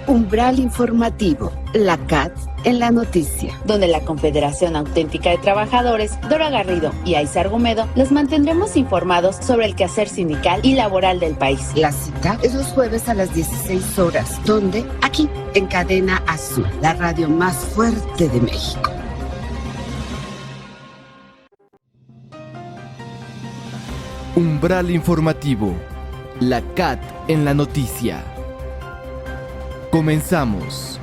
Umbral Informativo, la CAT en la noticia. Donde la Confederación Auténtica de Trabajadores, Dora Garrido y Aizar Gómez les mantendremos informados sobre el quehacer sindical y laboral del país. La cita es los jueves a las 16 horas. ¿Dónde? Aquí, en Cadena Azul, la radio más fuerte de México. Umbral Informativo, la CAT en la noticia. Comenzamos.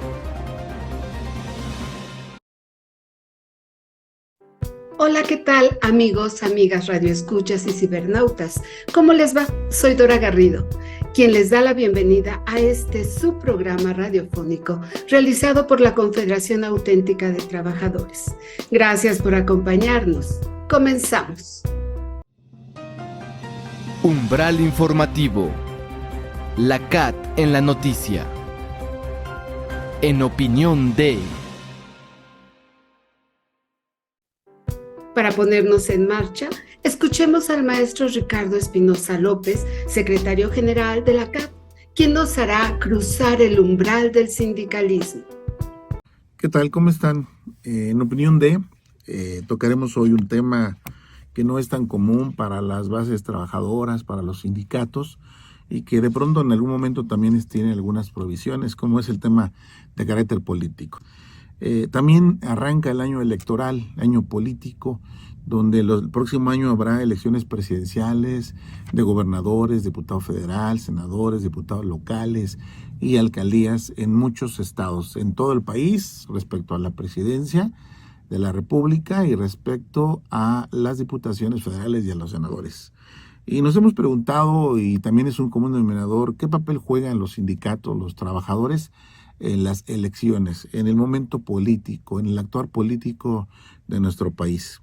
Hola, ¿qué tal, amigos, amigas, radioescuchas y cibernautas? ¿Cómo les va? Soy Dora Garrido, quien les da la bienvenida a este su programa radiofónico realizado por la Confederación Auténtica de Trabajadores. Gracias por acompañarnos. Comenzamos. Umbral Informativo, la CAT en la noticia. En opinión de... Para ponernos en marcha, escuchemos al maestro Ricardo Espinosa López, secretario general de la CAT, quien nos hará cruzar el umbral del sindicalismo. ¿Qué tal? ¿Cómo están? En opinión de, tocaremos hoy un tema que no es tan común para las bases trabajadoras, para los sindicatos, y que de pronto en algún momento también tiene algunas provisiones, como es el tema de carácter político. También arranca el año electoral, año político, donde el próximo año habrá elecciones presidenciales de gobernadores, diputado federal, senadores, diputados locales y alcaldías en muchos estados, en todo el país, respecto a la presidencia de la República y respecto a las diputaciones federales y a los senadores. Y nos hemos preguntado, y también es un común denominador, ¿qué papel juegan los sindicatos, los trabajadores en las elecciones, en el momento político, en el actuar político de nuestro país?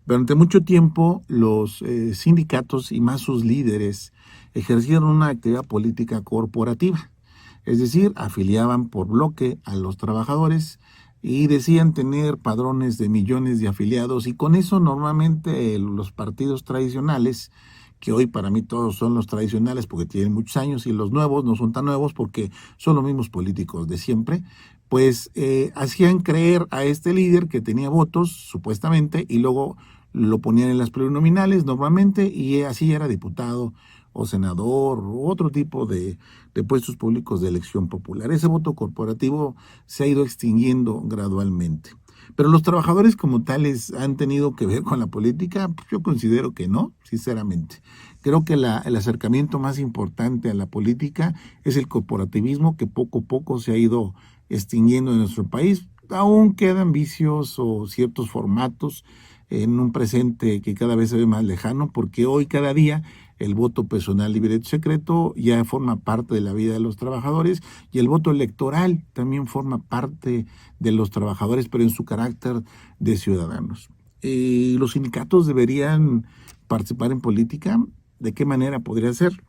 Durante mucho tiempo los sindicatos y más sus líderes ejercieron una actividad política corporativa, es decir, afiliaban por bloque a los trabajadores y decían tener padrones de millones de afiliados, y con eso normalmente los partidos tradicionales, que hoy para mí todos son los tradicionales porque tienen muchos años, y los nuevos no son tan nuevos porque son los mismos políticos de siempre, pues hacían creer a este líder que tenía votos, supuestamente, y luego lo ponían en las plurinominales normalmente, y así era diputado o senador o otro tipo de puestos públicos de elección popular. Ese voto corporativo se ha ido extinguiendo gradualmente. Pero los trabajadores como tales han tenido que ver con la política. Yo considero que no, sinceramente. Creo que el acercamiento más importante a la política es el corporativismo, que poco a poco se ha ido extinguiendo en nuestro país. Aún quedan vicios o ciertos formatos en un presente que cada vez se ve más lejano, porque hoy cada día el voto personal libre y secreto ya forma parte de la vida de los trabajadores, y el voto electoral también forma parte de los trabajadores, pero en su carácter de ciudadanos. ¿Los sindicatos deberían participar en política? ¿De qué manera podría ser?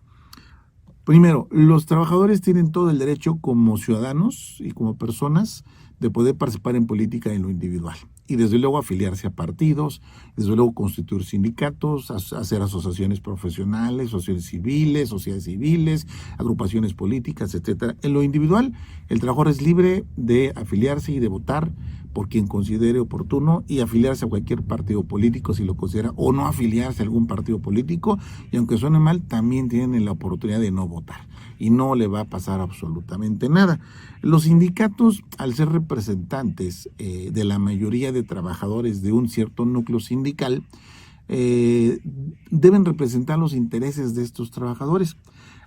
Primero, los trabajadores tienen todo el derecho como ciudadanos y como personas de poder participar en política en lo individual, y desde luego afiliarse a partidos, desde luego constituir sindicatos, hacer asociaciones profesionales, sociedades civiles, agrupaciones políticas, etcétera. En lo individual, el trabajador es libre de afiliarse y de votar por quien considere oportuno, y afiliarse a cualquier partido político si lo considera, o no afiliarse a algún partido político, y aunque suene mal, también tienen la oportunidad de no votar, y no le va a pasar absolutamente nada. Los sindicatos, al ser representantes de la mayoría de trabajadores de un cierto núcleo sindical, deben representar los intereses de estos trabajadores.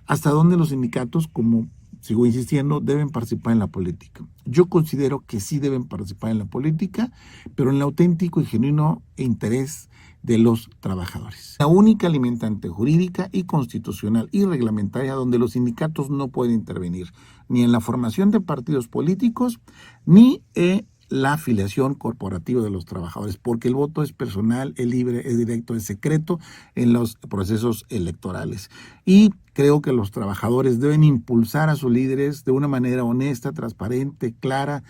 ¿Hasta dónde los sindicatos, como sigo insistiendo, deben participar en la política? Yo considero que sí deben participar en la política, pero en el auténtico y genuino interés de los trabajadores. La única limitante jurídica y constitucional y reglamentaria donde los sindicatos no pueden intervenir, ni en la formación de partidos políticos, ni en la afiliación corporativa de los trabajadores, porque el voto es personal, es libre, es directo, es secreto en los procesos electorales. Y Creo que los trabajadores deben impulsar a sus líderes de una manera honesta, transparente, clara,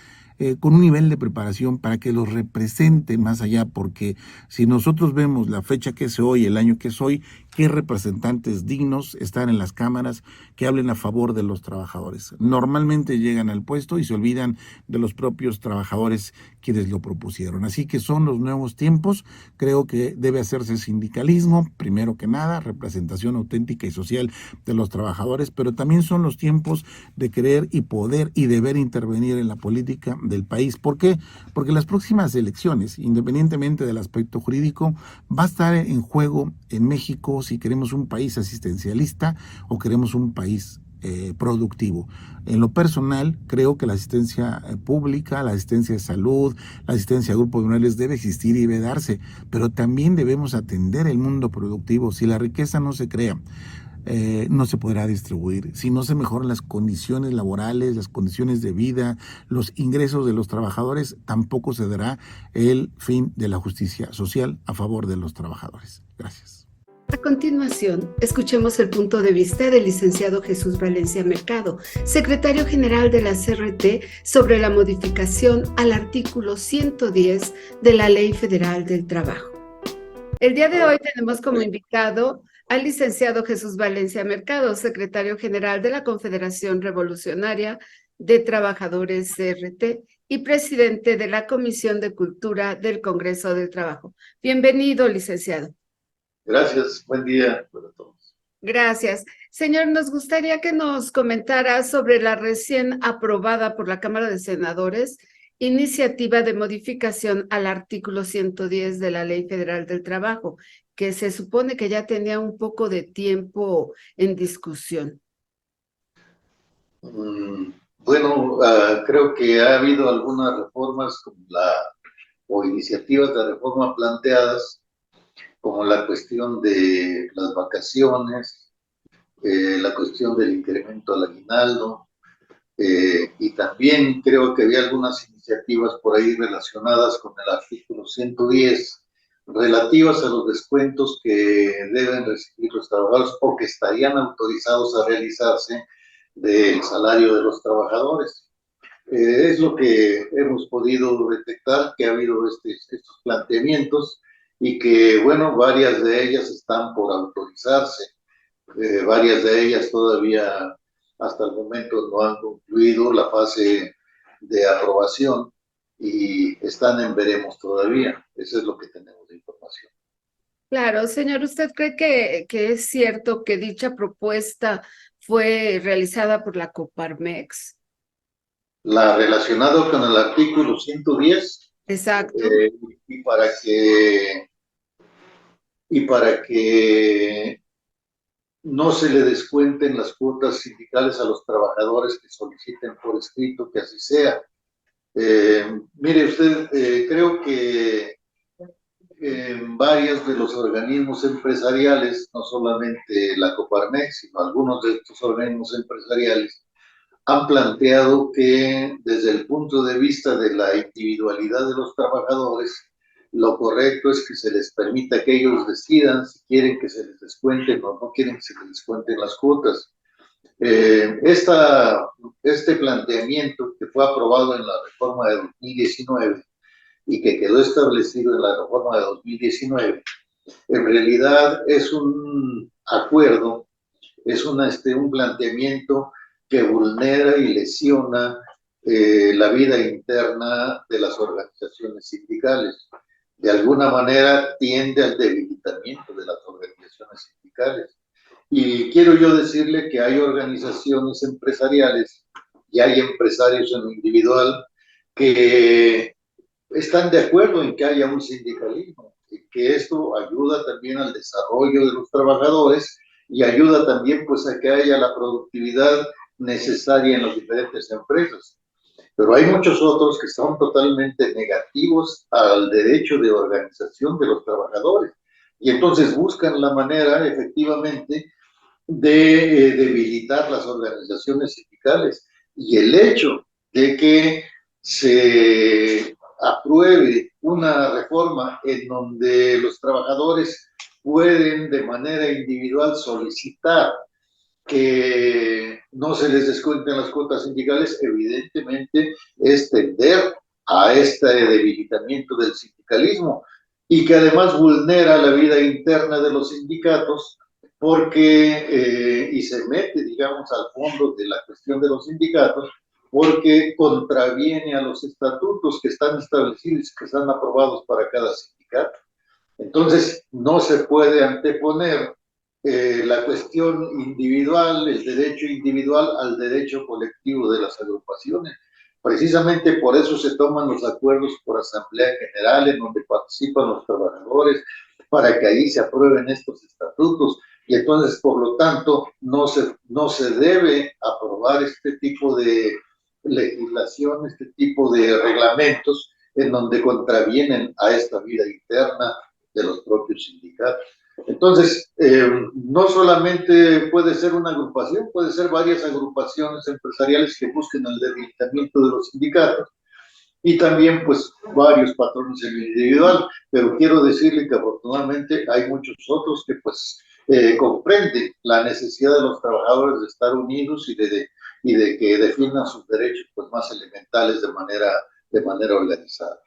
con un nivel de preparación para que los representen más allá, porque si nosotros vemos la fecha que es hoy, el año que es hoy, qué representantes dignos están en las cámaras que hablen a favor de los trabajadores. Normalmente llegan al puesto y se olvidan de los propios trabajadores quienes lo propusieron. Así que son los nuevos tiempos. Creo que debe hacerse sindicalismo, primero que nada, representación auténtica y social de los trabajadores, pero también son los tiempos de querer y poder y deber intervenir en la política del país. ¿Por qué? Porque las próximas elecciones, independientemente del aspecto jurídico, va a estar en juego en México si queremos un país asistencialista o queremos un país productivo. En lo personal, creo que la asistencia pública, la asistencia de salud, la asistencia a grupos vulnerables debe existir y debe darse, pero también debemos atender el mundo productivo. Si la riqueza no se crea, no se podrá distribuir. Si no se mejoran las condiciones laborales, las condiciones de vida, los ingresos de los trabajadores, tampoco se dará el fin de la justicia social a favor de los trabajadores. Gracias. A continuación, escuchemos el punto de vista del licenciado Jesús Valencia Mercado, secretario general de la CRT, sobre la modificación al artículo 110 de la Ley Federal del Trabajo. El día de hoy tenemos como invitado al licenciado Jesús Valencia Mercado, secretario general de la Confederación Revolucionaria de Trabajadores CRT y presidente de la Comisión de Cultura del Congreso del Trabajo. Bienvenido, licenciado. Gracias, buen día para todos. Gracias. Señor, nos gustaría que nos comentara sobre la recién aprobada por la Cámara de Senadores iniciativa de modificación al artículo 110 de la Ley Federal del Trabajo, que se supone que ya tenía un poco de tiempo en discusión. Bueno, creo que ha habido algunas reformas o iniciativas de reforma planteadas, como la cuestión de las vacaciones, la cuestión del incremento al aguinaldo, y también creo que había algunas iniciativas por ahí relacionadas con el artículo 110, relativas a los descuentos que deben recibir los trabajadores o que estarían autorizados a realizarse del salario de los trabajadores. Es lo que hemos podido detectar, que ha habido estos planteamientos y que, bueno, varias de ellas están por autorizarse, varias de ellas todavía hasta el momento no han concluido la fase de aprobación y están en veremos todavía. Eso es lo que tenemos de información. Claro, señor, ¿usted cree que es cierto que dicha propuesta fue realizada por la Coparmex? La relacionado con el artículo 110. Exacto. Y para que no se le descuenten las cuotas sindicales a los trabajadores que soliciten por escrito que así sea. Mire usted, creo que en varios de los organismos empresariales, no solamente la Coparmex, sino algunos de estos organismos empresariales, han planteado que desde el punto de vista de la individualidad de los trabajadores, lo correcto es que se les permita que ellos decidan si quieren que se les descuenten o no quieren que se les descuenten las cuotas. Este planteamiento que fue aprobado en la reforma de 2019 y que quedó establecido en la reforma de 2019, en realidad es un acuerdo, es un planteamiento que vulnera y lesiona la vida interna de las organizaciones sindicales. De alguna manera tiende al debilitamiento de las organizaciones sindicales. Y quiero yo decirle que hay organizaciones empresariales y hay empresarios en lo individual que están de acuerdo en que haya un sindicalismo, y que esto ayuda también al desarrollo de los trabajadores y ayuda también pues a que haya la productividad necesaria en las diferentes empresas. Pero hay muchos otros que son totalmente negativos al derecho de organización de los trabajadores y entonces buscan la manera efectivamente de debilitar las organizaciones sindicales. Y el hecho de que se apruebe una reforma en donde los trabajadores pueden de manera individual solicitar que no se les descuenten las cuotas sindicales, evidentemente es tender a este debilitamiento del sindicalismo y que además vulnera la vida interna de los sindicatos porque, y se mete, digamos, al fondo de la cuestión de los sindicatos, porque contraviene a los estatutos que están establecidos, que están aprobados para cada sindicato. Entonces, no se puede anteponer la cuestión individual, el derecho individual al derecho colectivo de las agrupaciones. Precisamente por eso se toman los acuerdos por asamblea general en donde participan los trabajadores, para que ahí se aprueben estos estatutos. Y entonces, por lo tanto, no se debe aprobar este tipo de legislación, este tipo de reglamentos en donde contravienen a esta vida interna de los propios sindicatos. Entonces, no solamente puede ser una agrupación, puede ser varias agrupaciones empresariales que busquen el debilitamiento de los sindicatos y también pues varios patrones en el individual, pero quiero decirle que afortunadamente hay muchos otros que pues comprenden la necesidad de los trabajadores de estar unidos y de que definan sus derechos pues más elementales de manera organizada.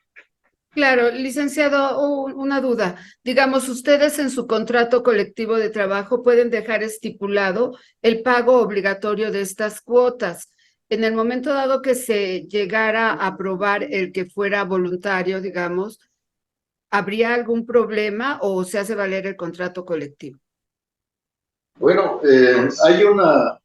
Claro, licenciado, una duda. Digamos, ustedes en su contrato colectivo de trabajo pueden dejar estipulado el pago obligatorio de estas cuotas. En el momento dado que se llegara a aprobar el que fuera voluntario, digamos, ¿habría algún problema o se hace valer el contrato colectivo? Bueno, la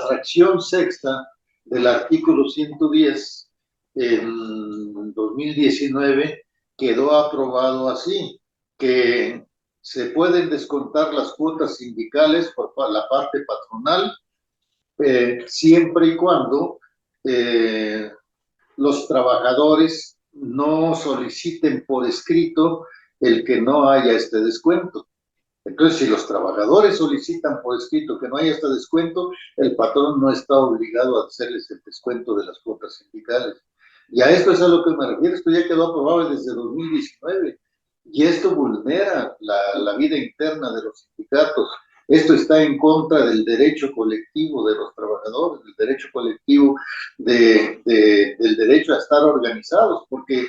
fracción sexta del artículo 110 en 2019 quedó aprobado así, que se pueden descontar las cuotas sindicales por la parte patronal, siempre y cuando los trabajadores no soliciten por escrito el que no haya este descuento. Entonces, si los trabajadores solicitan por escrito que no haya este descuento, el patrón no está obligado a hacerles el descuento de las cuotas sindicales. Y a esto es a lo que me refiero. Esto ya quedó aprobado desde 2019 y esto vulnera la vida interna de los sindicatos. Esto está en contra del derecho colectivo de los trabajadores, del derecho colectivo del derecho a estar organizados, porque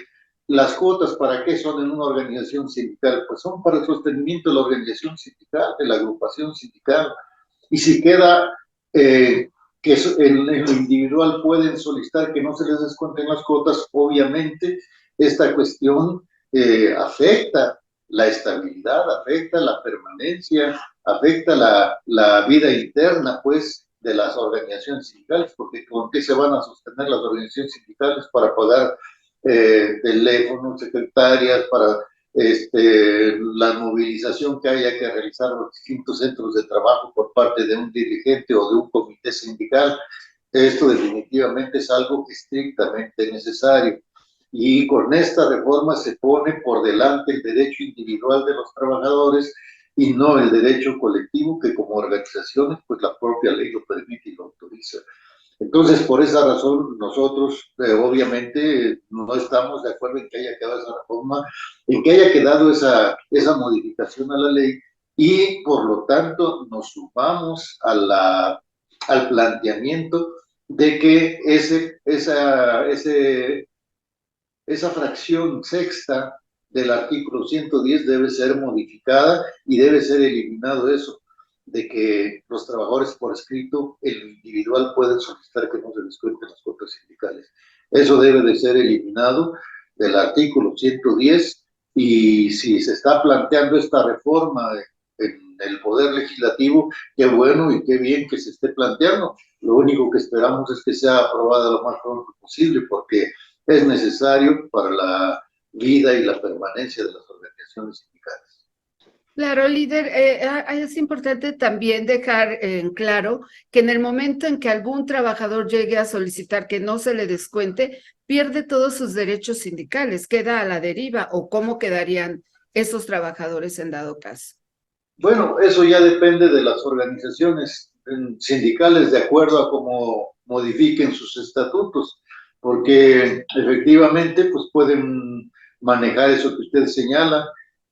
las cuotas, ¿para qué son en una organización sindical? Pues son para el sostenimiento de la organización sindical, de la agrupación sindical. Y si queda que en lo individual pueden solicitar que no se les descuenten las cuotas, obviamente esta cuestión afecta la estabilidad, afecta la permanencia, afecta la vida interna, pues, de las organizaciones sindicales, porque ¿con qué se van a sostener las organizaciones sindicales para pagar teléfonos, secretarias, para la movilización que haya que realizar en los distintos centros de trabajo por parte de un dirigente o de un comité sindical? Esto definitivamente es algo estrictamente necesario. Y con esta reforma se pone por delante el derecho individual de los trabajadores y no el derecho colectivo que como organizaciones pues la propia ley lo permite y lo autoriza. Entonces, por esa razón, nosotros obviamente no estamos de acuerdo en que haya quedado esa reforma, en que haya quedado esa modificación a la ley y, por lo tanto, nos sumamos al planteamiento de que esa fracción sexta del artículo 110 debe ser modificada y debe ser eliminado eso, de que los trabajadores por escrito, en lo individual, pueden solicitar que no se les cuenten las cuotas sindicales. Eso debe de ser eliminado del artículo 110 y si se está planteando esta reforma en el Poder Legislativo, qué bueno y qué bien que se esté planteando. Lo único que esperamos es que sea aprobada lo más pronto posible porque es necesario para la vida y la permanencia de las organizaciones sindicales. Claro, líder, es importante también dejar en claro que en el momento en que algún trabajador llegue a solicitar que no se le descuente, pierde todos sus derechos sindicales, queda a la deriva, o cómo quedarían esos trabajadores en dado caso. Bueno, eso ya depende de las organizaciones sindicales de acuerdo a cómo modifiquen sus estatutos, porque efectivamente pues pueden manejar eso que usted señala,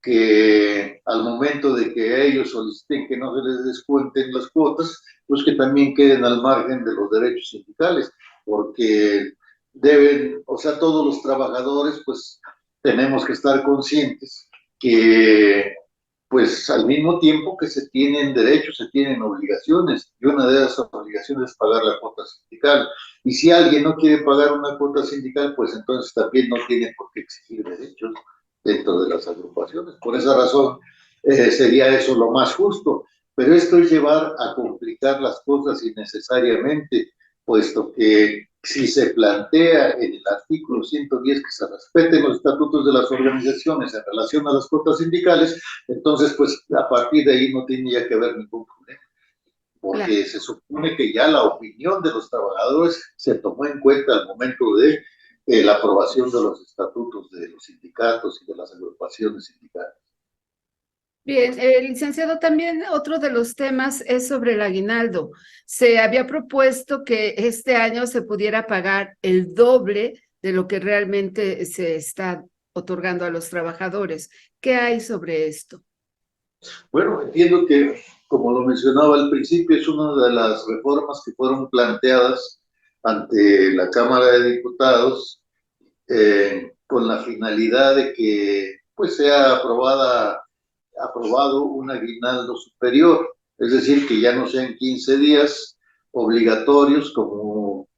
que al momento de que ellos soliciten que no se les descuenten las cuotas, pues que también queden al margen de los derechos sindicales, porque deben, o sea, todos los trabajadores, pues tenemos que estar conscientes que, pues al mismo tiempo que se tienen derechos, se tienen obligaciones, y una de esas obligaciones es pagar la cuota sindical. Y si alguien no quiere pagar una cuota sindical, pues entonces también no tiene por qué exigir derechos dentro de las agrupaciones. Por esa razón, sería eso lo más justo. Pero esto es llevar a complicar las cosas innecesariamente, puesto que si se plantea en el artículo 110 que se respeten los estatutos de las organizaciones en relación a las cuotas sindicales, entonces, pues, a partir de ahí no tenía que haber ningún problema, porque Claro. se supone que ya la opinión de los trabajadores se tomó en cuenta al momento de la aprobación de los estatutos de los sindicatos y de las agrupaciones sindicales. Bien, licenciado, también otro de los temas es sobre el aguinaldo. Se había propuesto que este año se pudiera pagar el doble de lo que realmente se está otorgando a los trabajadores. ¿Qué hay sobre esto? Bueno, entiendo que, como lo mencionaba al principio, es una de las reformas que fueron planteadas ante la Cámara de Diputados con la finalidad de que pues sea aprobado un aguinaldo superior, es decir, que ya no sean 15 días obligatorios como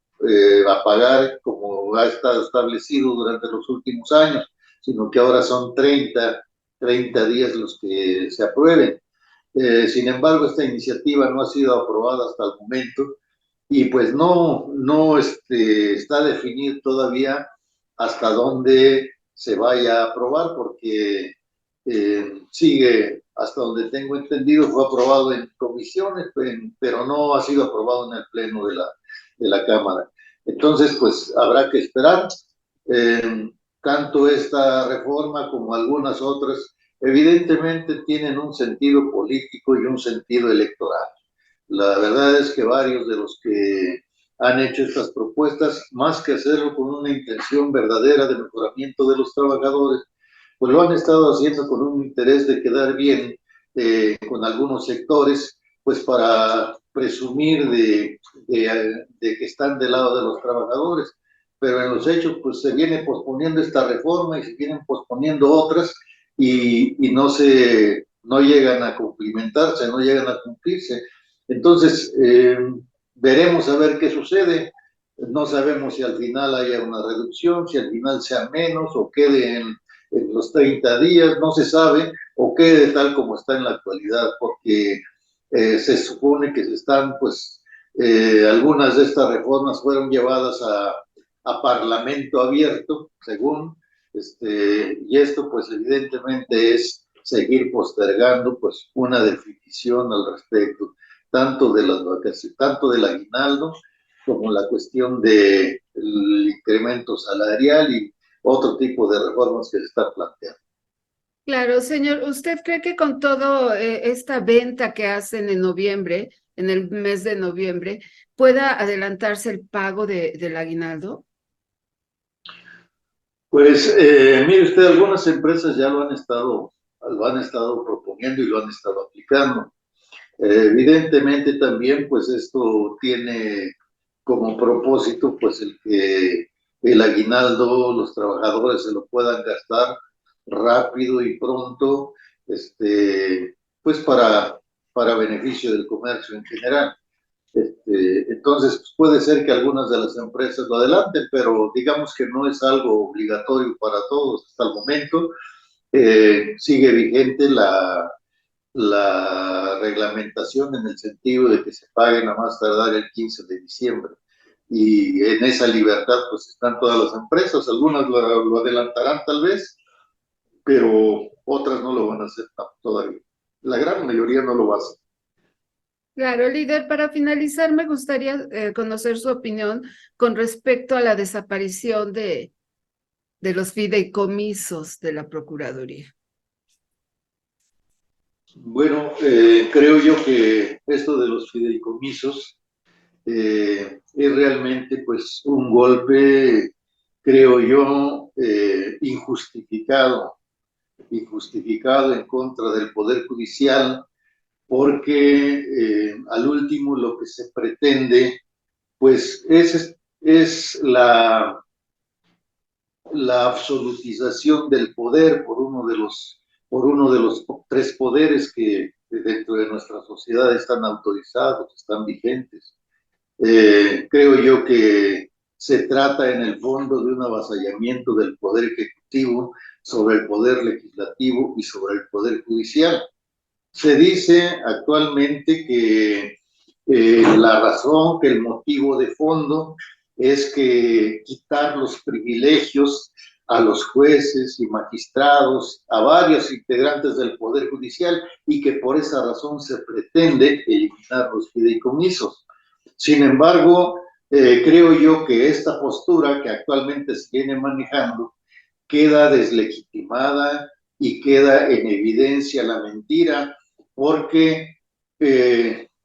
a pagar como ha estado establecido durante los últimos años, sino que ahora son 30 días los que se aprueben. Sin embargo, esta iniciativa no ha sido aprobada hasta el momento y pues no está definido todavía hasta dónde se vaya a aprobar, porque sigue, hasta donde tengo entendido, fue aprobado en comisiones, pero no ha sido aprobado en el pleno de la Cámara. Entonces, pues habrá que esperar. Tanto esta reforma como algunas otras, evidentemente tienen un sentido político y un sentido electoral. La verdad es que varios de los que han hecho estas propuestas, más que hacerlo con una intención verdadera de mejoramiento de los trabajadores, pues lo han estado haciendo con un interés de quedar bien con algunos sectores, pues para presumir de que están del lado de los trabajadores. Pero en los hechos, pues se viene posponiendo esta reforma y se vienen posponiendo otras y no llegan a cumplimentarse, no llegan a cumplirse. Entonces, veremos a ver qué sucede. No sabemos si al final haya una reducción, si al final sea menos o quede en los 30 días, no se sabe, o quede tal como está en la actualidad, porque se supone que se están, pues, algunas de estas reformas fueron llevadas a parlamento abierto, según, y esto, pues, evidentemente es seguir postergando, pues, una definición al respecto, tanto de las vacaciones, tanto del aguinaldo, como la cuestión del incremento salarial y otro tipo de reformas que se están planteando. Claro, señor, ¿usted cree que con todo esta venta que hacen en noviembre, en el mes de noviembre, pueda adelantarse el pago del aguinaldo? Pues mire usted, algunas empresas ya lo han estado proponiendo y lo han estado aplicando. Evidentemente también, pues esto tiene como propósito, pues el que el aguinaldo, los trabajadores se lo puedan gastar rápido y pronto, pues para beneficio del comercio en general. Entonces, pues puede ser que algunas de las empresas lo adelanten, pero digamos que no es algo obligatorio para todos hasta el momento. Sigue vigente la reglamentación en el sentido de que se paguen a más tardar el 15 de diciembre. Y en esa libertad pues están todas las empresas, algunas lo adelantarán tal vez, pero otras no lo van a hacer todavía. La gran mayoría no lo va a hacer. Claro, líder, para finalizar, me gustaría conocer su opinión con respecto a la desaparición de los fideicomisos de la Procuraduría. Bueno, creo yo que esto de los fideicomisos es realmente pues un golpe, creo yo, injustificado y justificado en contra del Poder Judicial, porque al último lo que se pretende, pues, es la absolutización del poder por uno de los tres poderes que dentro de nuestra sociedad están autorizados, están vigentes. Creo yo que se trata en el fondo de un avasallamiento del poder ejecutivo sobre el poder legislativo y sobre el poder judicial. Se dice actualmente que la razón, que el motivo de fondo es que quitar los privilegios a los jueces y magistrados, a varios integrantes del Poder Judicial, y que por esa razón se pretende eliminar los fideicomisos. Sin embargo, creo yo que esta postura que actualmente se viene manejando queda deslegitimada y queda en evidencia la mentira, porque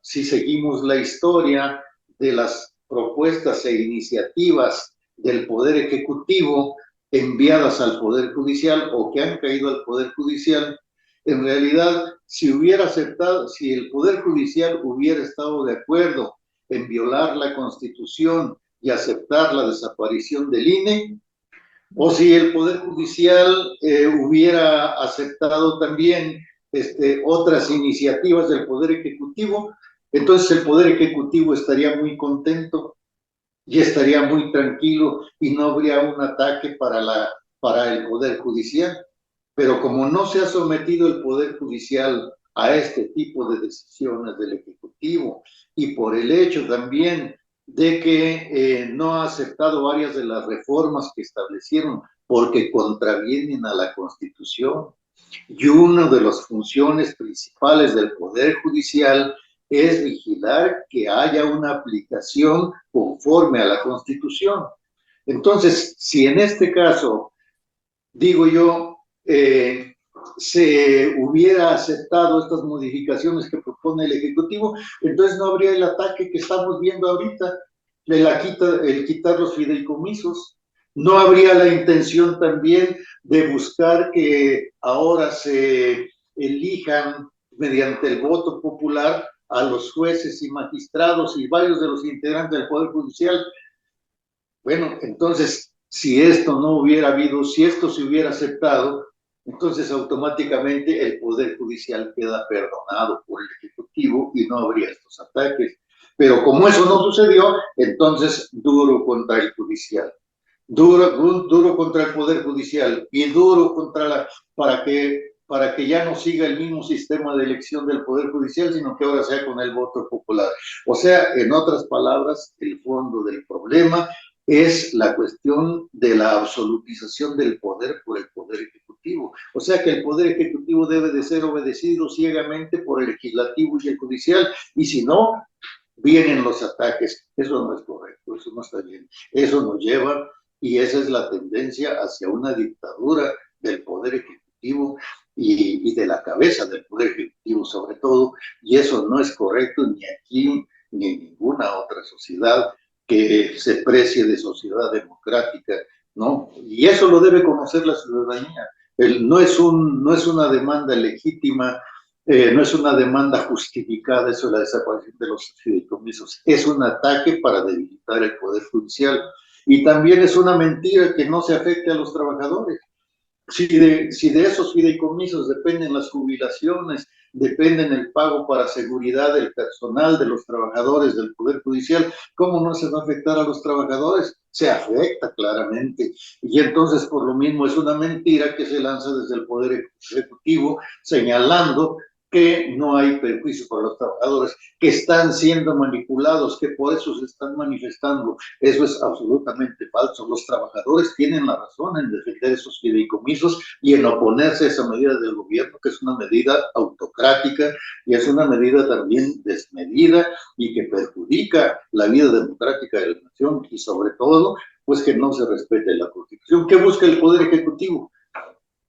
si seguimos la historia de las propuestas e iniciativas del Poder Ejecutivo enviadas al Poder Judicial o que han caído al Poder Judicial, en realidad, si el Poder Judicial hubiera estado de acuerdo en violar la Constitución y aceptar la desaparición del INE, o si el Poder Judicial hubiera aceptado también otras iniciativas del Poder Ejecutivo, entonces el Poder Ejecutivo estaría muy contento y estaría muy tranquilo y no habría un ataque para el Poder Judicial. Pero como no se ha sometido el Poder Judicial a este tipo de decisiones del Ejecutivo y por el hecho también de que no ha aceptado varias de las reformas que establecieron porque contravienen a la Constitución, y una de las funciones principales del Poder Judicial es vigilar que haya una aplicación conforme a la Constitución. Entonces, si en este caso, digo yo, se hubiera aceptado estas modificaciones que propone el Ejecutivo, entonces no habría el ataque que estamos viendo ahorita, el quitar los fideicomisos. No habría la intención también de buscar que ahora se elijan mediante el voto popular a los jueces y magistrados y varios de los integrantes del Poder Judicial. Bueno, entonces, si esto no hubiera habido, si esto se hubiera aceptado, entonces automáticamente el Poder Judicial queda perdonado por el Ejecutivo y no habría estos ataques. Pero como eso no sucedió, entonces duro contra el Judicial, duro contra el Poder Judicial y duro para que ya no siga el mismo sistema de elección del Poder Judicial, sino que ahora sea con el voto popular. O sea, en otras palabras, el fondo del problema es la cuestión de la absolutización del poder por el Poder Ejecutivo. O sea que el Poder Ejecutivo debe de ser obedecido ciegamente por el Legislativo y el Judicial, y si no, vienen los ataques. Eso no es correcto, eso no está bien. Eso nos lleva, y esa es la tendencia, hacia una dictadura del Poder Ejecutivo y de la cabeza del Poder Ejecutivo sobre todo, y eso no es correcto ni aquí ni en ninguna otra sociedad que se precie de sociedad democrática, ¿no? Y eso lo debe conocer la ciudadanía. No es una demanda legítima, no es una demanda justificada eso de la desaparición de los fideicomisos, es un ataque para debilitar el Poder Judicial. Y también es una mentira que no se afecte a los trabajadores. Si de esos fideicomisos dependen las jubilaciones, dependen el pago para seguridad del personal, de los trabajadores del Poder Judicial, ¿cómo no se va a afectar a los trabajadores? Se afecta claramente. Y entonces, por lo mismo, es una mentira que se lanza desde el Poder Ejecutivo, señalando que no hay perjuicio para los trabajadores, que están siendo manipulados, que por eso se están manifestando. Eso es absolutamente falso. Los trabajadores tienen la razón en defender esos fideicomisos y en oponerse a esa medida del gobierno, que es una medida autocrática y es una medida también desmedida y que perjudica la vida democrática de la nación, y sobre todo, pues que no se respete la Constitución. ¿Qué busca el Poder Ejecutivo?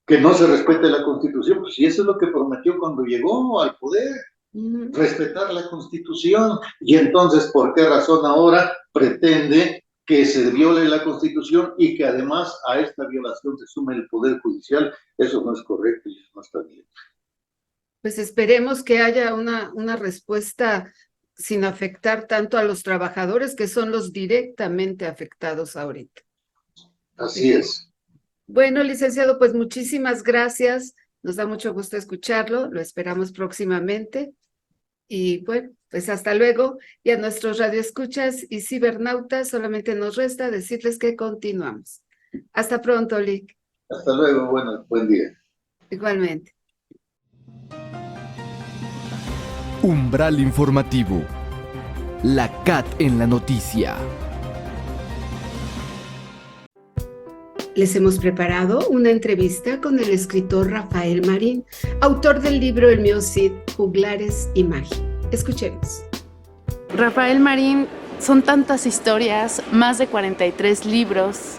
Que no se respete la Constitución, pues si eso es lo que prometió cuando llegó al poder, respetar la Constitución. Y entonces, ¿por qué razón ahora pretende que se viole la Constitución y que además a esta violación se sume el Poder Judicial. Eso no es correcto y eso no está bien. Pues esperemos que haya una respuesta sin afectar tanto a los trabajadores, que son los directamente afectados ahorita. Así es. Bueno, licenciado, pues muchísimas gracias. Nos da mucho gusto escucharlo. Lo esperamos próximamente. Y bueno, pues hasta luego. Y a nuestros radioescuchas y cibernautas solamente nos resta decirles que continuamos. Hasta pronto, Lic. Hasta luego, buen día. Igualmente. Umbral informativo. La CAT en la noticia. Les hemos preparado una entrevista con el escritor Rafael Marín, autor del libro El mío Cid, Juglares y Magia. Escuchemos. Rafael Marín, son tantas historias, más de 43 libros.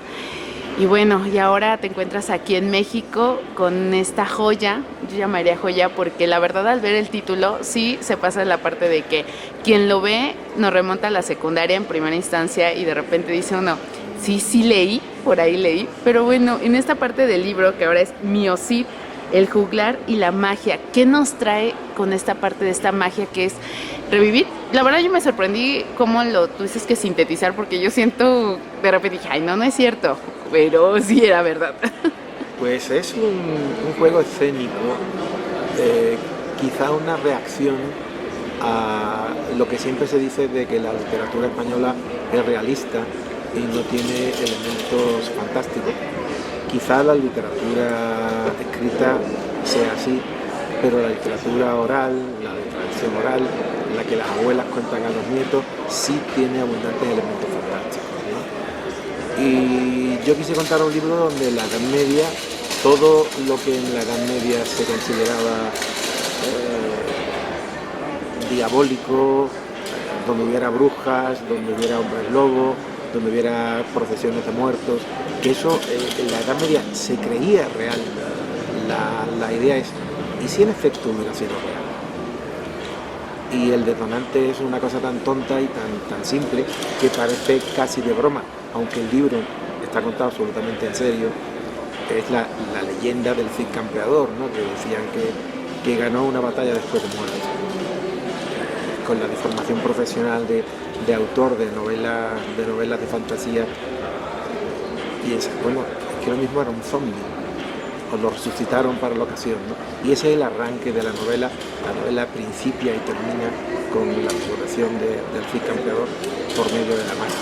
Y bueno, y ahora te encuentras aquí en México con esta joya. Yo llamaría joya porque la verdad al ver el título sí se pasa de la parte de que quien lo ve nos remonta a la secundaria en primera instancia y de repente dice uno, sí leí, por ahí leí. Pero bueno, en esta parte del libro que ahora es Mío Cid, el juglar y la magia, ¿qué nos trae con esta parte de esta magia que es revivir? La verdad yo me sorprendí cómo lo tuviste que sintetizar porque yo siento, de repente dije, ay no es cierto, pero sí era verdad. Pues es un juego escénico, quizá una reacción a lo que siempre se dice de que la literatura española es realista y no tiene elementos fantásticos. Quizá la literatura escrita sea así, pero la literatura oral, la de tradición oral, en la que las abuelas cuentan a los nietos, sí tiene abundantes elementos fantásticos, ¿no? Y yo quise contar un libro donde en la Edad Media, todo lo que en la Edad Media se consideraba diabólico, donde hubiera brujas, donde hubiera hombres lobos, donde hubiera procesiones de muertos, que eso en la Edad Media se creía real. La idea es, ¿y si en efecto hubiera sido real? Y el detonante es una cosa tan tonta y tan simple que parece casi de broma, aunque el libro está contado absolutamente en serio. Es la leyenda del Cid Campeador, ¿no? Que decían que ganó una batalla después de muerto. Con la deformación profesional de autor de novelas de fantasía, piensa, bueno, es que lo mismo era un zombie, o lo resucitaron para la ocasión, ¿no? Y ese es el arranque de la novela. La novela principia y termina con la resurrección del Cid Campeador por medio de la magia.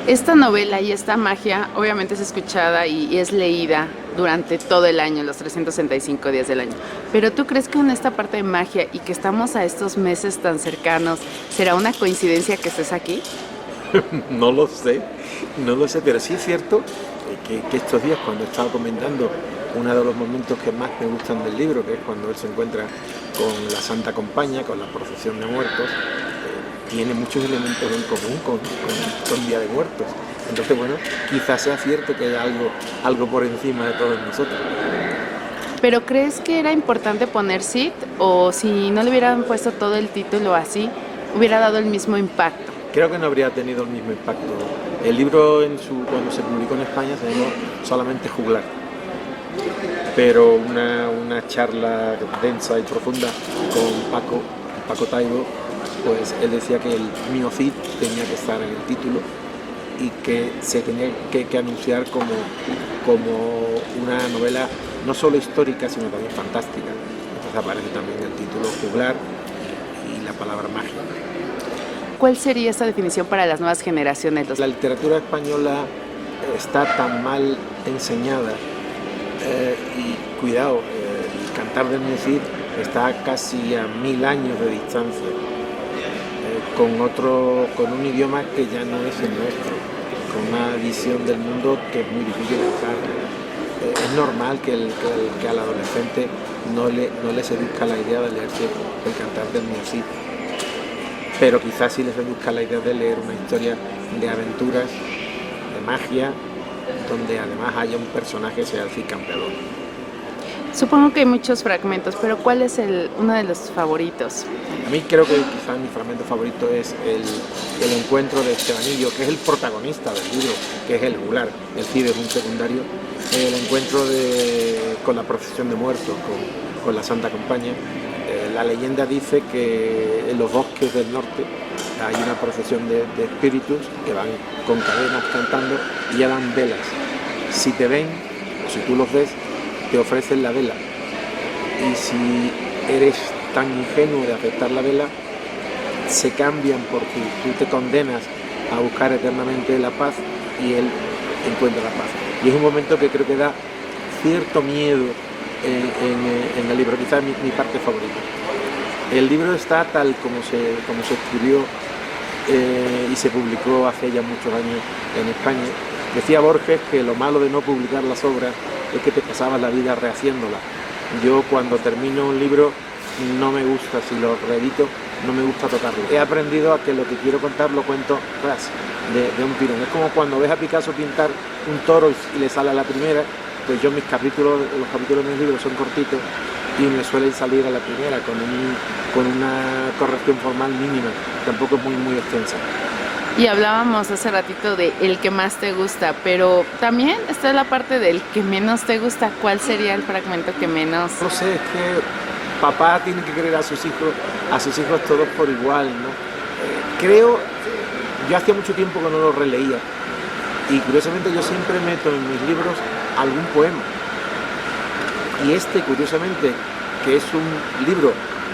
Esta novela y esta magia obviamente es escuchada y es leída durante todo el año, los 365 días del año. Pero ¿tú crees que en esta parte de magia y que estamos a estos meses tan cercanos, será una coincidencia que estés aquí? No lo sé, pero sí es cierto que estos días, cuando he estado comentando uno de los momentos que más me gustan del libro, que es cuando él se encuentra con la Santa Compañía, con la procesión de muertos, tiene muchos elementos en común con Día de Muertos. Entonces, bueno, quizás sea cierto que hay algo por encima de todos nosotros. ¿Pero crees que era importante poner Cid? ¿O si no le hubieran puesto todo el título así, hubiera dado el mismo impacto? Creo que no habría tenido el mismo impacto. El libro, cuando se publicó en España, se llamó solamente Juglar. Pero una charla densa y profunda con Paco Taibo, pues él decía que el Mío Cid tenía que estar en el título y que se tenía que anunciar como una novela no solo histórica, sino también fantástica. Entonces aparece también el título Juglar y la palabra magia. ¿Cuál sería esta definición para las nuevas generaciones? La literatura española está tan mal enseñada y cuidado, el Cantar del Mío Cid está casi a 1000 años de distancia, con un idioma que ya no es el nuestro, con una visión del mundo que es muy difícil de dejar. Es normal que al adolescente no le seduzca la idea de leerse el Cantar del Mío Cid, pero quizás sí le seduzca la idea de leer una historia de aventuras, de magia, donde además haya un personaje que sea el Cid Campeador. Supongo que hay muchos fragmentos, pero ¿cuál es uno de los favoritos? A mí creo que quizás mi fragmento favorito es el encuentro de Estebanillo, que es el protagonista del libro, que es el juglar. El Cid es un secundario. El encuentro con la procesión de muertos, con la Santa Compañía. La leyenda dice que en los bosques del norte hay una procesión de espíritus que van con cadenas cantando y ya dan velas. Si te ven, o si tú los ves, te ofrecen la vela. Y si eres tan ingenuo de aceptar la vela, se cambian porque tú te condenas a buscar eternamente la paz y él encuentra la paz. Y es un momento que creo que da cierto miedo en el libro, quizás mi parte favorita. El libro está tal como se escribió y se publicó hace ya muchos años en España. Decía Borges que lo malo de no publicar las obras es que te pasabas la vida rehaciéndolas. Yo cuando termino un libro no me gusta, si lo reedito, no me gusta tocarlo. He aprendido a que lo que quiero contar lo cuento de un tirón. Es como cuando ves a Picasso pintar un toro y le sale a la primera, pues yo los capítulos de mis libros son cortitos y me suelen salir a la primera con una corrección formal mínima, tampoco es muy extensa. Y hablábamos hace ratito de el que más te gusta, pero también está la parte del que menos te gusta. ¿Cuál sería el fragmento que menos? No sé, es que papá tiene que querer a sus hijos todos por igual, ¿no? Yo hacía mucho tiempo que no lo releía y curiosamente yo siempre meto en mis libros algún poema. Y curiosamente, que es un libro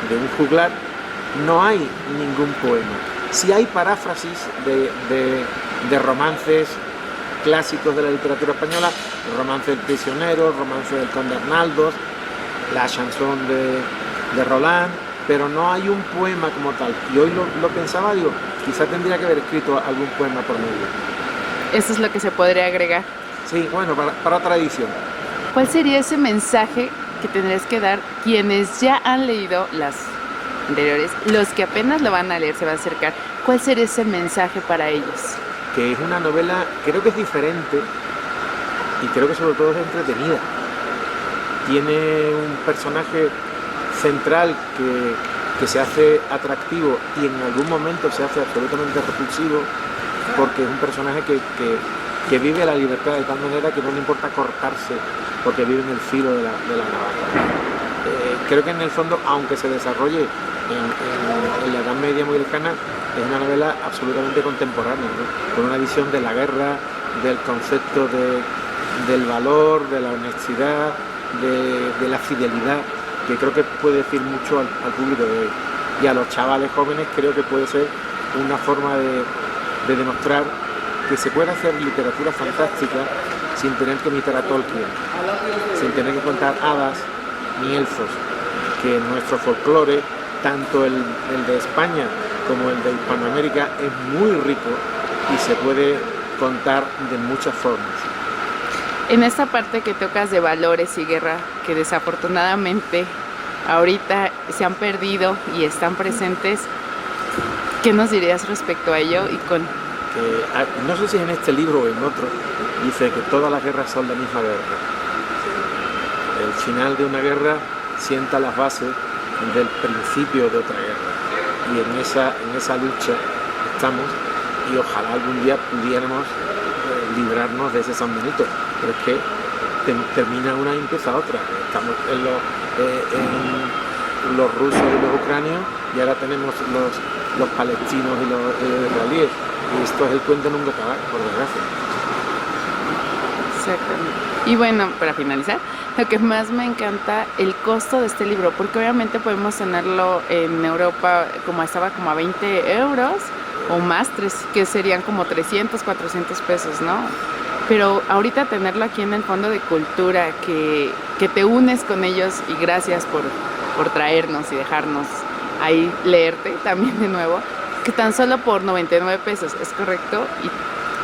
de un juglar, no hay ningún poema. Sí hay paráfrasis de romances clásicos de la literatura española, el romance del prisionero, el romance del conde Arnaldos, la chanson de Roland, pero no hay un poema como tal. Y hoy lo pensaba, digo, quizá tendría que haber escrito algún poema por medio. Eso es lo que se podría agregar. Sí, bueno, para otra edición. ¿Cuál sería ese mensaje que tendrías que dar quienes ya han leído las anteriores, los que apenas lo van a leer, se van a acercar? ¿Cuál sería ese mensaje para ellos? Que es una novela, creo que es diferente y creo que sobre todo es entretenida. Tiene un personaje central que se hace atractivo y en algún momento se hace absolutamente repulsivo porque es un personaje que vive la libertad de tal manera que no le importa cortarse porque vive en el filo de la navaja. Creo que en el fondo, aunque se desarrolle en la Edad Media muy lejana, es una novela absolutamente contemporánea, ¿no? Con una visión de la guerra, del concepto del valor, de la honestidad, de la fidelidad, que creo que puede decir mucho al público de hoy. Y a los chavales jóvenes creo que puede ser una forma de demostrar que se puede hacer literatura fantástica sin tener que imitar a Tolkien, sin tener que contar hadas ni elfos, que nuestro folclore, tanto el de España como el de Hispanoamérica, es muy rico y se puede contar de muchas formas. En esta parte que tocas de valores y guerra, que desafortunadamente ahorita se han perdido y están presentes, ¿qué nos dirías respecto a ello? No sé si en este libro o en otro dice que todas las guerras son la misma guerra. El final de una guerra sienta las bases del principio de otra guerra y en esa lucha estamos y ojalá algún día pudiéramos librarnos de ese San Benito, pero es que termina una y empieza otra. Estamos en los rusos y los ucranios y ahora tenemos los palestinos y los israelíes. Y esto es el cuento nunca acabar, por desgracia. Exactamente. Y bueno, para finalizar, lo que más me encanta, el costo de este libro, porque obviamente podemos tenerlo en Europa estaba como a 20 euros o más, que serían como 300, 400 pesos, ¿no? Pero ahorita tenerlo aquí en el Fondo de Cultura, que te unes con ellos y gracias por traernos y dejarnos ahí leerte también de nuevo, que tan solo por 99 pesos, ¿es correcto? ¿Y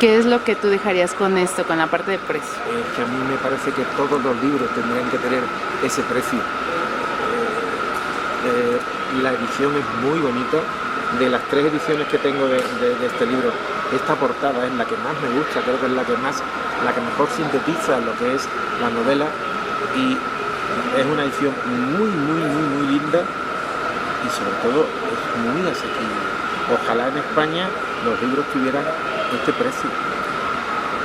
qué es lo que tú dejarías con esto, con la parte de precio? Que a mí me parece que todos los libros tendrían que tener ese precio. La edición es muy bonita. De las 3 ediciones que tengo de este libro, esta portada es la que más me gusta, creo que es la que mejor sintetiza lo que es la novela y Es una edición muy linda y sobre todo es muy asequible. Ojalá en España los libros tuvieran este precio.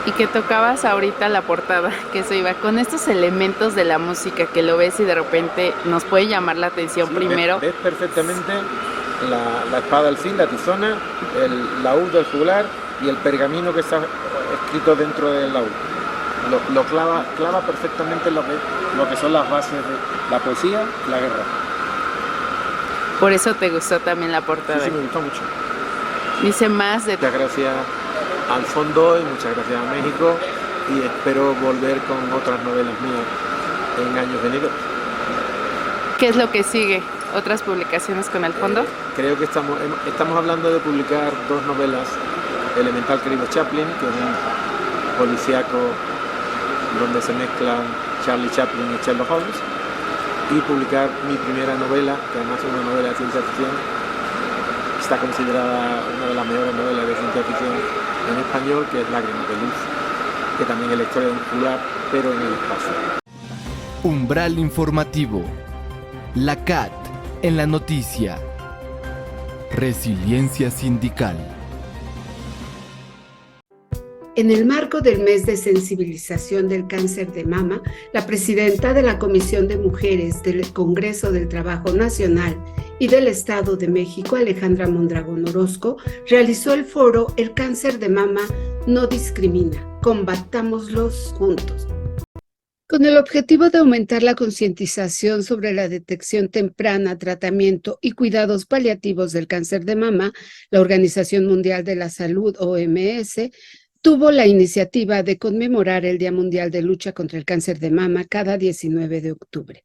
Y que tocabas ahorita la portada, que eso iba con estos elementos de la música que lo ves y de repente nos puede llamar la atención. Sí, primero. Ves perfectamente la espada del cid, la tizona, el laúd del juglar y el pergamino que está escrito dentro del laúd. Lo clava perfectamente lo que son las bases de la poesía y la guerra. Por eso te gustó también la portada. Sí, me gustó mucho. Dice más de... Muchas gracias al fondo y muchas gracias a México, y espero volver con otras novelas mías en años venideros. ¿Qué es lo que sigue? ¿Otras publicaciones con el fondo? Creo que estamos hablando de publicar 2 novelas: Elemental querido Chaplin, que es un policíaco donde se mezclan Charlie Chaplin y Sherlock Holmes, y publicar mi primera novela, que además es una novela de ciencia ficción. Está considerada una de las mejores novelas de ciencia ficción en español, que es Lágrimas de luz, que también es la historia de un juglar, pero en el espacio. Umbral informativo. La CAT en la noticia. Resiliencia sindical. En el marco del mes de sensibilización del cáncer de mama, la presidenta de la Comisión de Mujeres del Congreso del Trabajo Nacional y del Estado de México, Alejandra Mondragón Orozco, realizó el foro El cáncer de mama no discrimina, combatámoslos juntos. Con el objetivo de aumentar la concientización sobre la detección temprana, tratamiento y cuidados paliativos del cáncer de mama, la Organización Mundial de la Salud, OMS, tuvo la iniciativa de conmemorar el Día Mundial de Lucha contra el Cáncer de Mama cada 19 de octubre.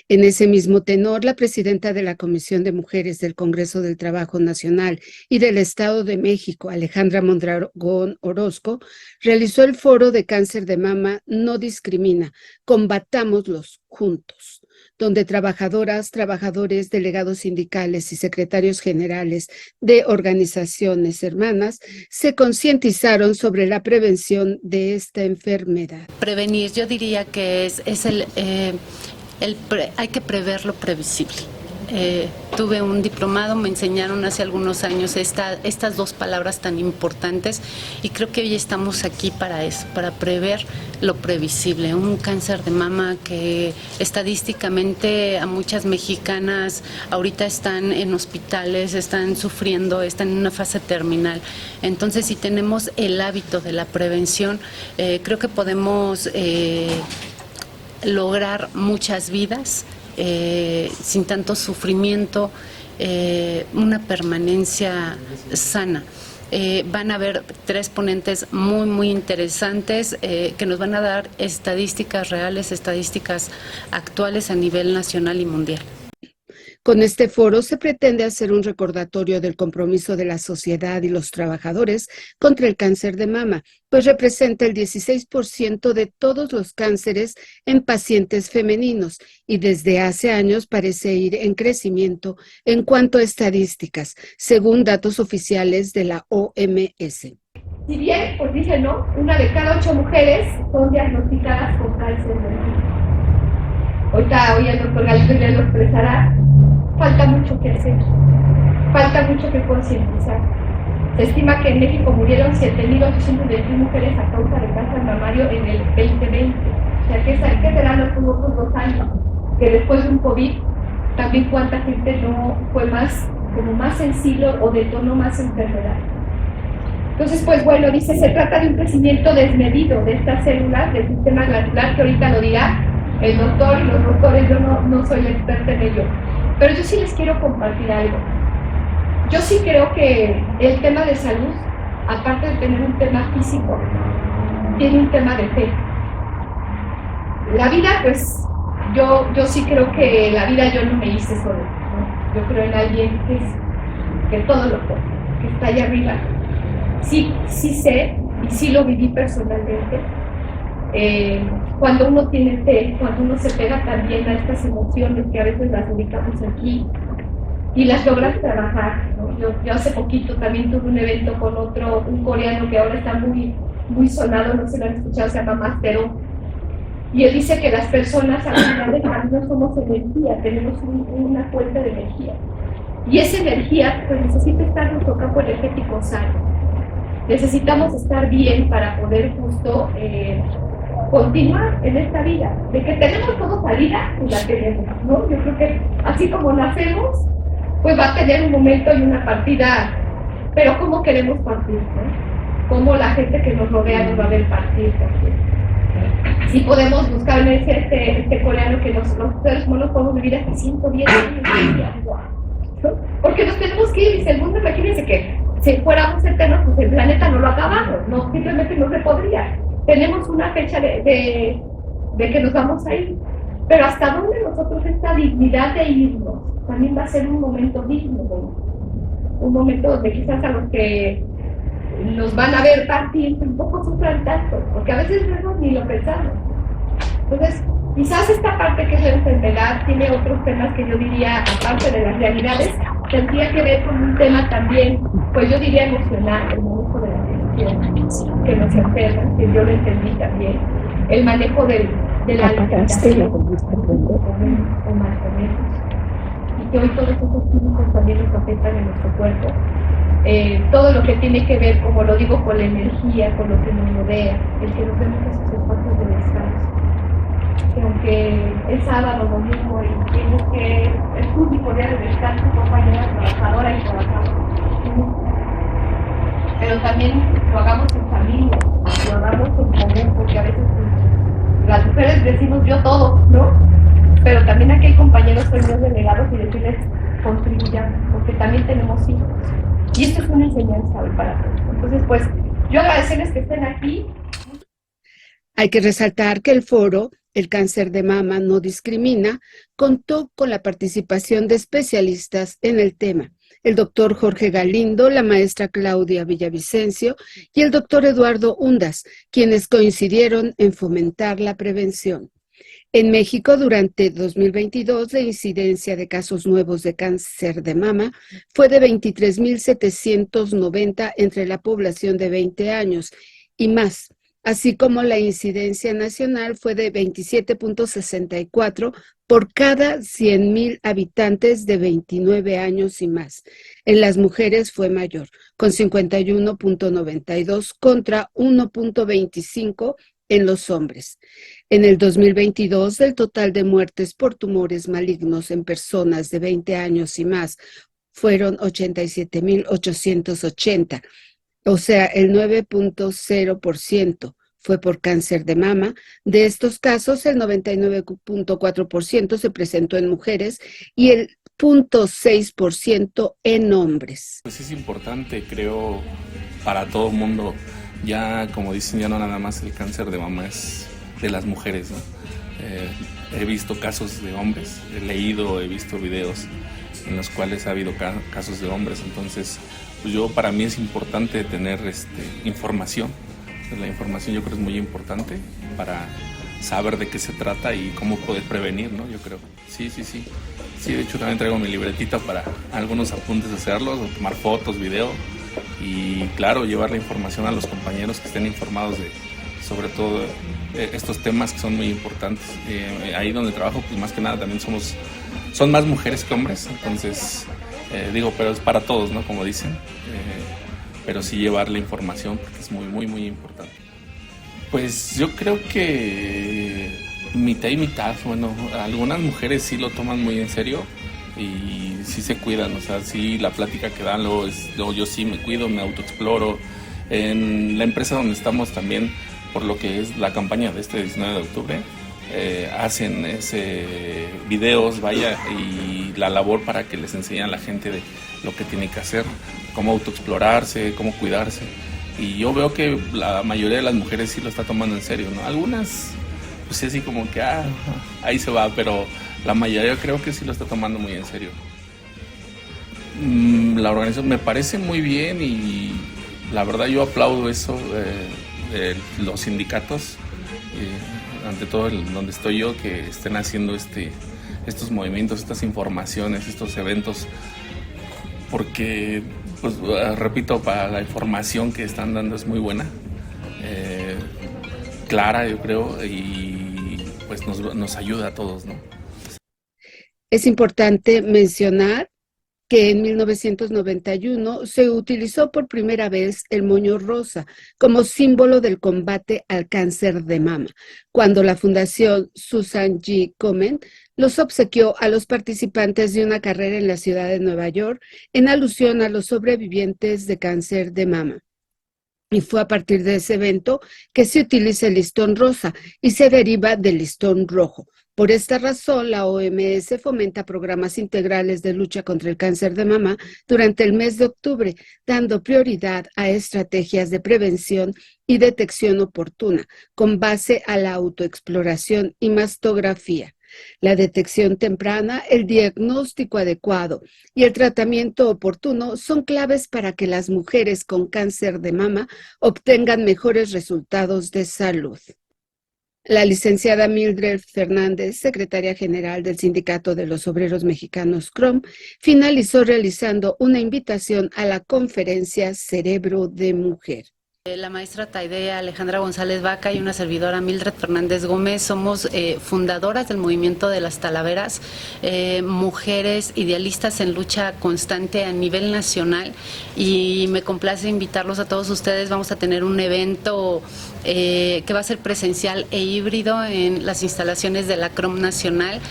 En ese mismo tenor, la presidenta de la Comisión de Mujeres del Congreso del Trabajo Nacional y del Estado de México, Alejandra Mondragón Orozco, realizó el foro de Cáncer de Mama No Discrimina, combatámoslos juntos, donde trabajadoras, trabajadores, delegados sindicales y secretarios generales de organizaciones hermanas se concientizaron sobre la prevención de esta enfermedad. Prevenir, yo diría que hay que prever lo previsible. Tuve un diplomado, me enseñaron hace algunos años estas 2 palabras tan importantes, y creo que hoy estamos aquí para eso, para prever lo previsible. Un cáncer de mama que estadísticamente a muchas mexicanas ahorita están en hospitales, están sufriendo, están en una fase terminal. Entonces, si tenemos el hábito de la prevención, creo que podemos lograr muchas vidas sin tanto sufrimiento, una permanencia sana. Van a haber 3 ponentes muy interesantes que nos van a dar estadísticas reales, estadísticas actuales a nivel nacional y mundial. Con este foro se pretende hacer un recordatorio del compromiso de la sociedad y los trabajadores contra el cáncer de mama, pues representa el 16% de todos los cánceres en pacientes femeninos y desde hace años parece ir en crecimiento en cuanto a estadísticas, según datos oficiales de la OMS. Si bien, pues dice, ¿no? 1 de cada 8 mujeres son diagnosticadas con cáncer de mama. Ahorita hoy el doctor Galindo ya lo expresará. Falta mucho que hacer, falta mucho que concientizar. Se estima que en México murieron 7.821 mujeres a causa de cáncer mamario en el 2020. O sea, ¿qué serán los otros 2 años? Que después de un COVID, también cuánta gente no fue más sensible o detonó más enfermedad. Entonces, pues bueno, dice, se trata de un crecimiento desmedido de estas células del sistema glandular, que ahorita lo dirá el doctor y los doctores, yo no soy la experta en ello. Pero yo sí les quiero compartir algo. Yo sí creo que el tema de salud, aparte de tener un tema físico, tiene un tema de fe. La vida, pues, yo sí creo que la vida yo no me hice sola, ¿no? Yo creo en alguien que todo lo puede, que está allá arriba. Sí sé, y sí lo viví personalmente. Cuando uno tiene fe, cuando uno se pega también a estas emociones que a veces las ubicamos aquí y las logras trabajar, ¿no? Yo hace poquito también tuve un evento con un coreano que ahora está muy sonado, no se lo han escuchado, se llama Mastero, Y él dice que las personas al final del camino somos energía, tenemos una fuente de energía. Y esa energía pues necesita estar en nuestro campo energético sano. Necesitamos estar bien para poder justo continuar en esta vida. De que tenemos toda salida, pues la tenemos, ¿no? Yo creo que así como nacemos, pues va a tener un momento y una partida, pero ¿cómo queremos partir, no? ¿Cómo la gente que nos rodea nos va a ver partir también? Si podemos buscar, me decía este coreano, que los seres humanos podemos vivir hasta 110 años, ¿no? Porque nos tenemos que ir, dice el mundo, imagínense que si fuéramos eternos, pues el planeta no lo acabamos, no, simplemente no se podría. Tenemos una fecha de que nos vamos a ir, pero hasta dónde nosotros esta dignidad de irnos también va a ser un momento digno, ¿no? Un momento donde quizás a los que nos van a ver partir un poco sufran tanto, porque a veces luego ni lo pensamos. Entonces, quizás esta parte que es la enfermedad tiene otros temas que yo diría, aparte de las realidades, tendría que ver con un tema también, pues yo diría emocional, el manejo de las emociones que nos enferman, que yo lo entendí también, el manejo de la alimentación, o más o menos, y que hoy todos esos químicos también nos afectan en nuestro cuerpo. Todo lo que tiene que ver, como lo digo, con la energía, con lo que nos rodea, el que nos demos esos espacios de descanso. Que aunque es sábado, domingo y tienes que es un único día de descanso, compañera trabajadora y trabajamos, pero también lo hagamos en familia, lo hagamos en común, porque a veces las mujeres decimos yo todo, ¿no? Pero también aquí hay compañeros que son delegados y decirles contribuyan, porque también tenemos hijos. Y esto es una enseñanza hoy para todos. Entonces, pues, yo agradecerles que estén aquí. Hay que resaltar que el foro El cáncer de mama no discrimina contó con la participación de especialistas en el tema, el doctor Jorge Galindo, la maestra Claudia Villavicencio y el doctor Eduardo Undas, quienes coincidieron en fomentar la prevención. En México, durante 2022, la incidencia de casos nuevos de cáncer de mama fue de 23.790 entre la población de 20 años y más, así como la incidencia nacional fue de 27.64 por cada 100,000 habitantes de 29 años y más. En las mujeres fue mayor, con 51.92 contra 1.25 en los hombres. En el 2022, el total de muertes por tumores malignos en personas de 20 años y más fueron 87.880, o sea, el 9.0% fue por cáncer de mama. De estos casos, el 99.4% se presentó en mujeres y el 0.6% en hombres. Pues es importante, creo, para todo el mundo. Ya, como dicen, ya no nada más el cáncer de mama es de las mujeres, ¿no? He visto casos de hombres, he leído, he visto videos en los cuales ha habido casos de hombres. Entonces, pues para mí es importante tener información. La información yo creo es muy importante para saber de qué se trata y cómo poder prevenir, ¿no? Yo creo. Sí, de hecho también traigo mi libretita para algunos apuntes, hacerlos, o tomar fotos, video y claro, llevar la información a los compañeros que estén informados sobre todo estos temas que son muy importantes. Ahí donde trabajo, pues más que nada también son más mujeres que hombres, entonces pero es para todos, ¿no? Como dicen, pero sí llevar la información porque es muy, muy, muy importante. Pues yo creo que mitad y mitad. Bueno, algunas mujeres sí lo toman muy en serio y sí se cuidan, o sea, sí la plática que dan, luego yo sí me cuido, me autoexploro. En la empresa donde estamos también, por lo que es la campaña de este 19 de octubre, hacen videos, y la labor para que les enseñen a la gente de lo que tiene que hacer, cómo autoexplorarse, cómo cuidarse. Y yo veo que la mayoría de las mujeres sí lo está tomando en serio, ¿no? Algunas, pues así como que, ahí se va, pero la mayoría creo que sí lo está tomando muy en serio. La organización me parece muy bien y la verdad yo aplaudo eso de los sindicatos, ante todo donde estoy yo, que estén haciendo estos movimientos, estas informaciones, estos eventos, porque, pues repito, para la información que están dando es muy buena, clara yo creo, y pues nos ayuda a todos, ¿no? Es importante mencionar que en 1991 se utilizó por primera vez el moño rosa como símbolo del combate al cáncer de mama, cuando la Fundación Susan G. Komen los obsequió a los participantes de una carrera en la ciudad de Nueva York en alusión a los sobrevivientes de cáncer de mama. Y fue a partir de ese evento que se utiliza el listón rosa y se deriva del listón rojo. Por esta razón, la OMS fomenta programas integrales de lucha contra el cáncer de mama durante el mes de octubre, dando prioridad a estrategias de prevención y detección oportuna, con base a la autoexploración y mastografía. La detección temprana, el diagnóstico adecuado y el tratamiento oportuno son claves para que las mujeres con cáncer de mama obtengan mejores resultados de salud. La licenciada Mildred Fernández, secretaria general del Sindicato de los Obreros Mexicanos CROM, finalizó realizando una invitación a la conferencia Cerebro de Mujer. La maestra Taidea Alejandra González Vaca y una servidora Mildred Fernández Gómez somos fundadoras del movimiento de las Talaveras, mujeres idealistas en lucha constante a nivel nacional, y me complace invitarlos a todos ustedes. Vamos a tener un evento que va a ser presencial e híbrido en las instalaciones de la CROM Nacional.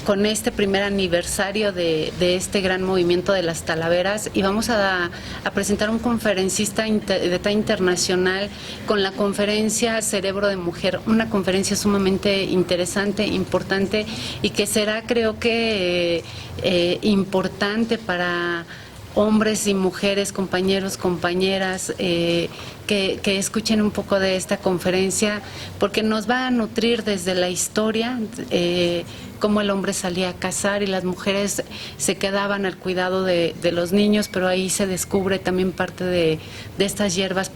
Con este primer aniversario de este gran movimiento de las Talaveras, y vamos a presentar un conferencista de talla internacional con la conferencia Cerebro de Mujer, una conferencia sumamente interesante, importante, y que será, creo que, importante para hombres y mujeres, compañeros, compañeras, que escuchen un poco de esta conferencia, porque nos va a nutrir desde la historia, cómo el hombre salía a cazar y las mujeres se quedaban al cuidado de los niños, pero ahí se descubre también parte de estas hierbas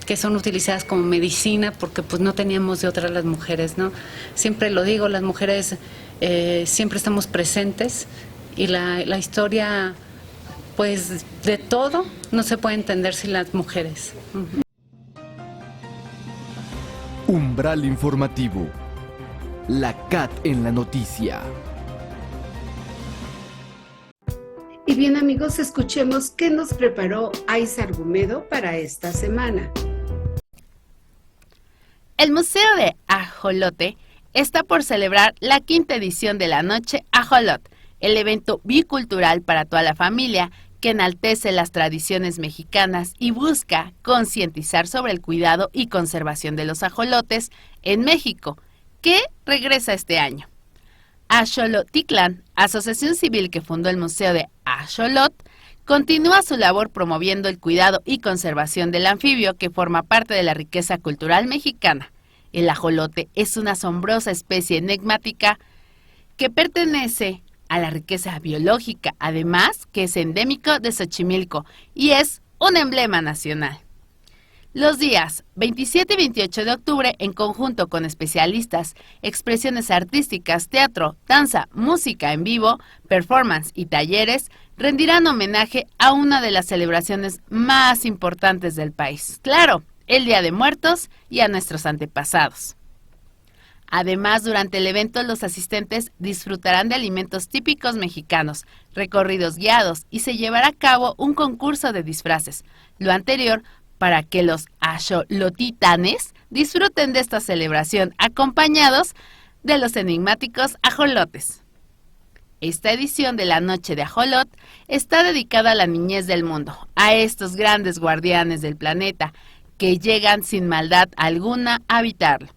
que son utilizadas como medicina, porque pues no teníamos de otra las mujeres, ¿no? Siempre lo digo, las mujeres siempre estamos presentes, y la historia, pues de todo no se puede entender sin las mujeres. Umbral informativo. La CAT en la noticia. Y bien, amigos, escuchemos qué nos preparó Ais Argumedo para esta semana. El Museo de Ajolote está por celebrar la 5ª edición de la Noche Ajolot, el evento bicultural para toda la familia que enaltece las tradiciones mexicanas y busca concientizar sobre el cuidado y conservación de los ajolotes en México, que regresa este año. Axolotitlán, asociación civil que fundó el Museo de Axolot, continúa su labor promoviendo el cuidado y conservación del anfibio que forma parte de la riqueza cultural mexicana. El ajolote es una asombrosa especie enigmática que pertenece a la riqueza biológica, además que es endémico de Xochimilco y es un emblema nacional. Los días 27 y 28 de octubre, en conjunto con especialistas, expresiones artísticas, teatro, danza, música en vivo, performance y talleres, rendirán homenaje a una de las celebraciones más importantes del país. Claro, el Día de Muertos y a nuestros antepasados. Además, durante el evento los asistentes disfrutarán de alimentos típicos mexicanos, recorridos guiados y se llevará a cabo un concurso de disfraces. Lo anterior para que los axolotitanes disfruten de esta celebración acompañados de los enigmáticos ajolotes. Esta edición de la Noche de Ajolot está dedicada a la niñez del mundo, a estos grandes guardianes del planeta que llegan sin maldad alguna a habitarlo.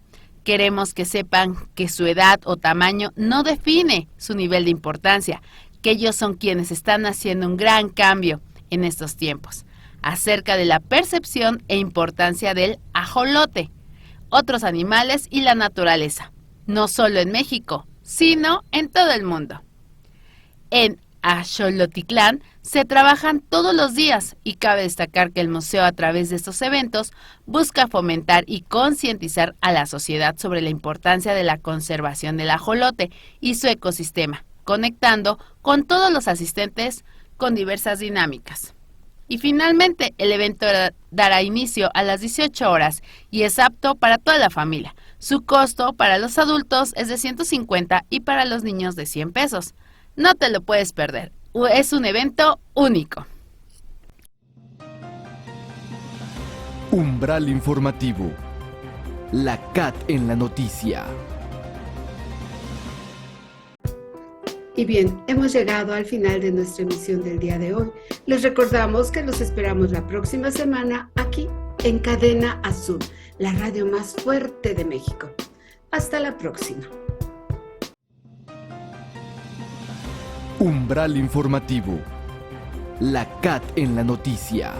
Queremos que sepan que su edad o tamaño no define su nivel de importancia, que ellos son quienes están haciendo un gran cambio en estos tiempos, acerca de la percepción e importancia del ajolote, otros animales y la naturaleza, no solo en México, sino en todo el mundo. En Axolotitlán se trabajan todos los días y cabe destacar que el museo, a través de estos eventos, busca fomentar y concientizar a la sociedad sobre la importancia de la conservación del ajolote y su ecosistema, conectando con todos los asistentes con diversas dinámicas. Y finalmente, el evento dará inicio a las 18 horas y es apto para toda la familia. Su costo para los adultos es de 150 y para los niños de 100 pesos. No te lo puedes perder. Es un evento único. Umbral informativo. La CAT en la noticia. Y bien, hemos llegado al final de nuestra emisión del día de hoy. Les recordamos que los esperamos la próxima semana aquí en Cadena Azul, la radio más fuerte de México. Hasta la próxima. Umbral informativo. La CAT en la noticia.